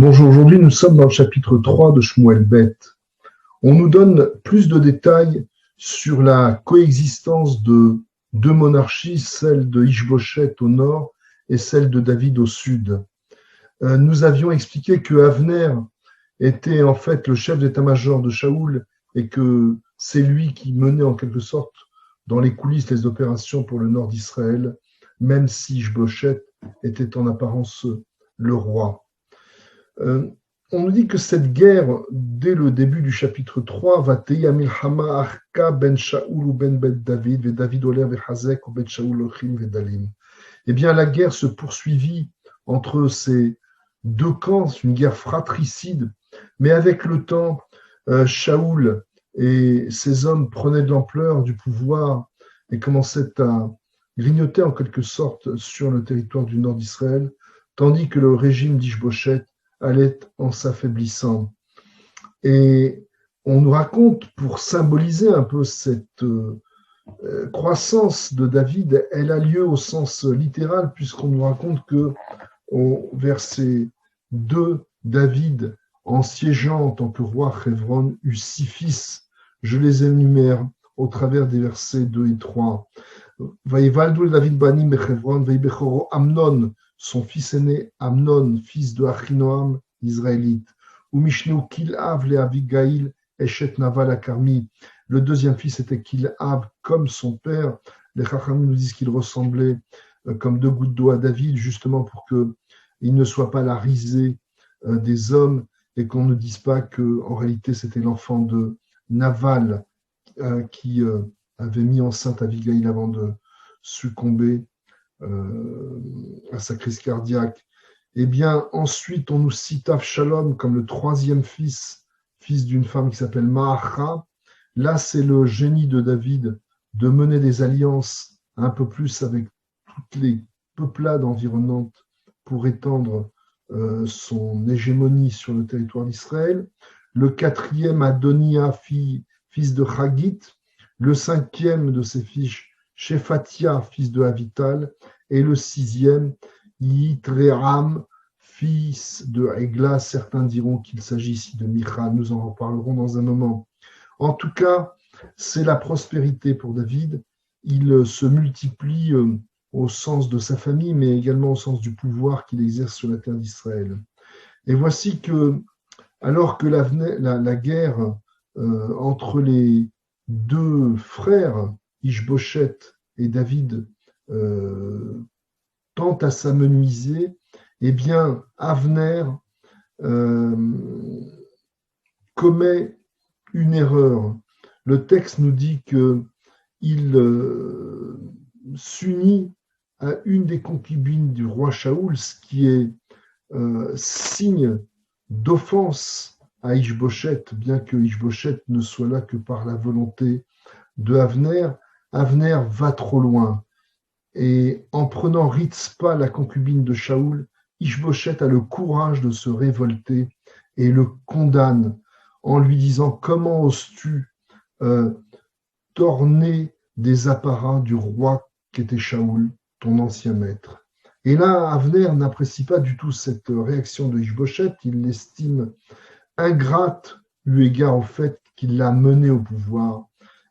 Bonjour, aujourd'hui nous sommes dans le chapitre 3 de Shmuel Beth. On nous donne plus de détails sur la coexistence de deux monarchies, celle de Ishboshet au nord et celle de David au sud. Nous avions expliqué que Avner était en fait le chef d'état-major de Shaoul et que c'est lui qui menait en quelque sorte dans les coulisses les opérations pour le nord d'Israël, même si Ishboshet était en apparence le roi. On nous dit que cette guerre, dès le début du chapitre 3, va Teya Milchama Arka ben Shaoul ou ben Bet David, ve David Oler ve Hazek ou ben Shaoul Ochim ve Dalim. Eh bien, la guerre se poursuivit entre ces deux camps, une guerre fratricide, mais avec le temps, Shaoul et ses hommes prenaient de l'ampleur du pouvoir et commençaient à grignoter en quelque sorte sur le territoire du nord d'Israël, tandis que le régime d'Ishboshet allait en s'affaiblissant. Et on nous raconte, pour symboliser un peu cette croissance de David, elle a lieu au sens littéral, puisqu'on nous raconte que au verset 2, David, en siégeant en tant que roi Hévron, eut 6 fils. Je les énumère au travers des versets 2 et 3. Vaïvaldoul David Banim Bechevron, Vaïbechoro Amnon, son fils aîné Amnon, fils de Achinoam, israélite. Ou Mishnu Kil'av le Avigail, Eshet Naval Akarmi. Le deuxième fils était Kil'av, comme son père. Les Chachamim nous disent qu'il ressemblait comme 2 gouttes d'eau à David, justement pour qu'il ne soit pas la risée des hommes et qu'on ne dise pas qu'en réalité c'était l'enfant de Naval qui avait mis enceinte Abigail avant de succomber à sa crise cardiaque. Eh bien, ensuite, on nous cite Avshalom comme le 3e fils d'une femme qui s'appelle Maacha. Là, c'est le génie de David de mener des alliances un peu plus avec toutes les peuplades environnantes pour étendre son hégémonie sur le territoire d'Israël. Le 4e, Adonia, fils de Chagit. Le 5e de ses fils, Shephatia, fils de Avital. Et le 6e, Yitream, fils de Egla. Certains diront qu'il s'agit ici de Michal. Nous en reparlerons dans un moment. En tout cas, c'est la prospérité pour David. Il se multiplie au sens de sa famille, mais également au sens du pouvoir qu'il exerce sur la terre d'Israël. Et voici que, alors que la guerre entre les deux frères, Ishboshet et David, tente à s'amenuiser, eh bien, Avner commet une erreur. Le texte nous dit qu'il s'unit à une des concubines du roi Shaoul, ce qui est signe d'offense à Ishboshet, bien que Ishboshet ne soit là que par la volonté de Avner. Avner va trop loin. Et en prenant Ritzpa, la concubine de Shaoul, Ishboshet a le courage de se révolter et le condamne en lui disant « Comment oses-tu t'orner des apparats du roi qu'était Shaoul, ton ancien maître ?» Et là, Avner n'apprécie pas du tout cette réaction de Ishboshet, il l'estime ingrate eu égard au fait qu'il l'a mené au pouvoir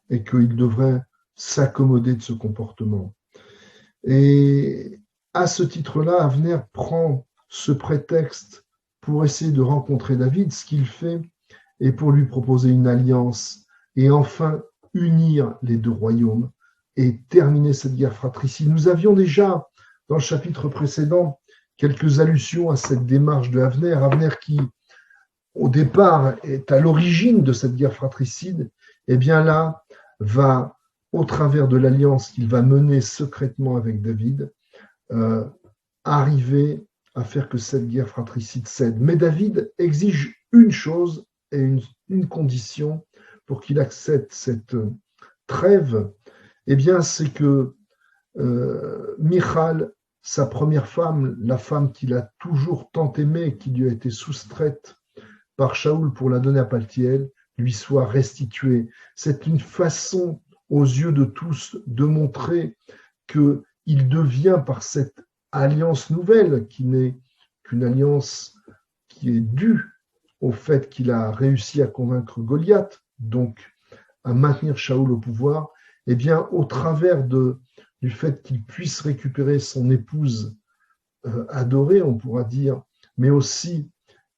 et qu'il devrait s'accommoder de ce comportement. Et à ce titre-là, Avner prend ce prétexte pour essayer de rencontrer David, ce qu'il fait, et pour lui proposer une alliance, et enfin unir les deux royaumes et terminer cette guerre fratricide. Nous avions déjà, dans le chapitre précédent, quelques allusions à cette démarche de Avner. Avner qui, au départ, est à l'origine de cette guerre fratricide, eh bien là, va, au travers de l'alliance qu'il va mener secrètement avec David, arriver à faire que cette guerre fratricide cède. Mais David exige une chose et une condition pour qu'il accepte cette trêve, eh bien, c'est que Michal, sa première femme, la femme qu'il a toujours tant aimée, qui lui a été soustraite par Shaoul pour la donner à Paltiel, lui soit restituée. C'est une façon, aux yeux de tous, de montrer qu'il devient, par cette alliance nouvelle, qui n'est qu'une alliance qui est dû au fait qu'il a réussi à convaincre Goliath, donc à maintenir Shaoul au pouvoir, eh bien, au travers du fait qu'il puisse récupérer son épouse adorée, on pourra dire, mais aussi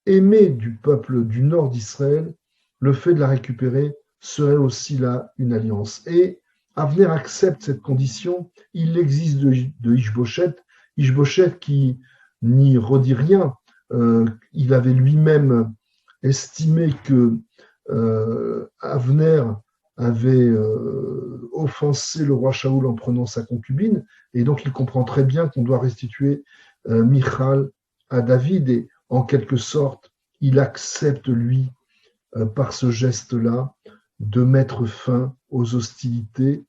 aimée du peuple du nord d'Israël, le fait de la récupérer serait aussi là une alliance. Et Avner accepte cette condition. Il existe de Ishboshet, Ishboshet qui n'y redit rien. Il avait lui-même estimé que Avner avait offensé le roi Shaoul en prenant sa concubine, et donc il comprend très bien qu'on doit restituer Michal à David, et en quelque sorte, il accepte, lui, par ce geste-là, de mettre fin aux hostilités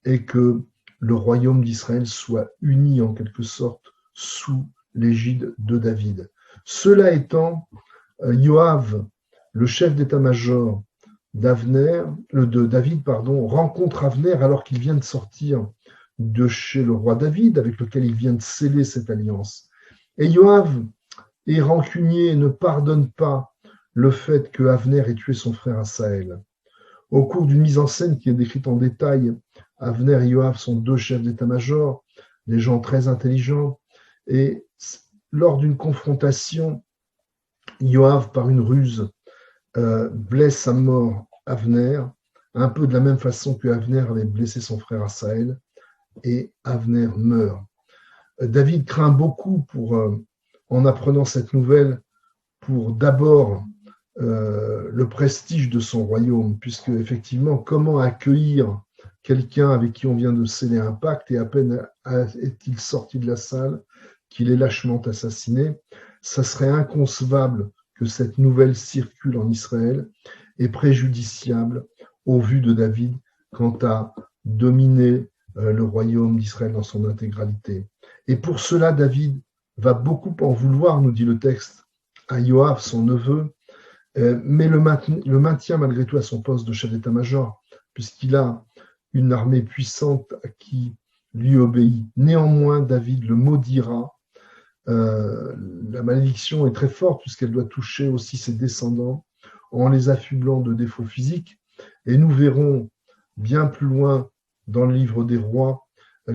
et que le royaume d'Israël soit uni en quelque sorte sous l'égide de David. Cela étant, Yoav, le chef d'état-major de David, rencontre Avner alors qu'il vient de sortir de chez le roi David, avec lequel il vient de sceller cette alliance. Et Yoav est rancunier et ne pardonne pas le fait que Avner ait tué son frère Asaël. Au cours d'une mise en scène qui est décrite en détail, Avner et Yoav sont deux chefs d'état-major, des gens très intelligents, et lors d'une confrontation, Yoav, par une ruse, blesse à mort Avner, un peu de la même façon que Avner avait blessé son frère Asaël, et Avner meurt. David craint beaucoup en apprenant cette nouvelle, pour d'abord le prestige de son royaume, puisque effectivement, comment accueillir quelqu'un avec qui on vient de sceller un pacte, et à peine est-il sorti de la salle qu'il est lâchement assassiné, ça serait inconcevable que cette nouvelle circule en Israël, et préjudiciable au vu de David quant à dominer le royaume d'Israël dans son intégralité. Et pour cela, David va beaucoup en vouloir, nous dit le texte, à Yoav, son neveu, mais le maintient malgré tout à son poste de chef d'état-major, puisqu'il a une armée puissante qui lui obéit. Néanmoins, David le maudira. La malédiction est très forte, puisqu'elle doit toucher aussi ses descendants, en les affublant de défauts physiques. Et nous verrons bien plus loin dans le livre des rois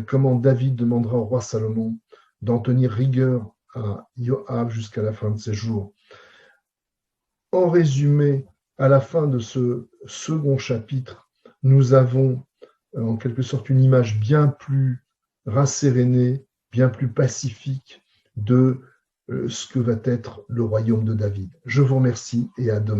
comment David demandera au roi Salomon d'en tenir rigueur à Yoav jusqu'à la fin de ses jours. En résumé, à la fin de ce second chapitre, nous avons en quelque sorte une image bien plus rassérénée, bien plus pacifique de ce que va être le royaume de David. Je vous remercie et à demain.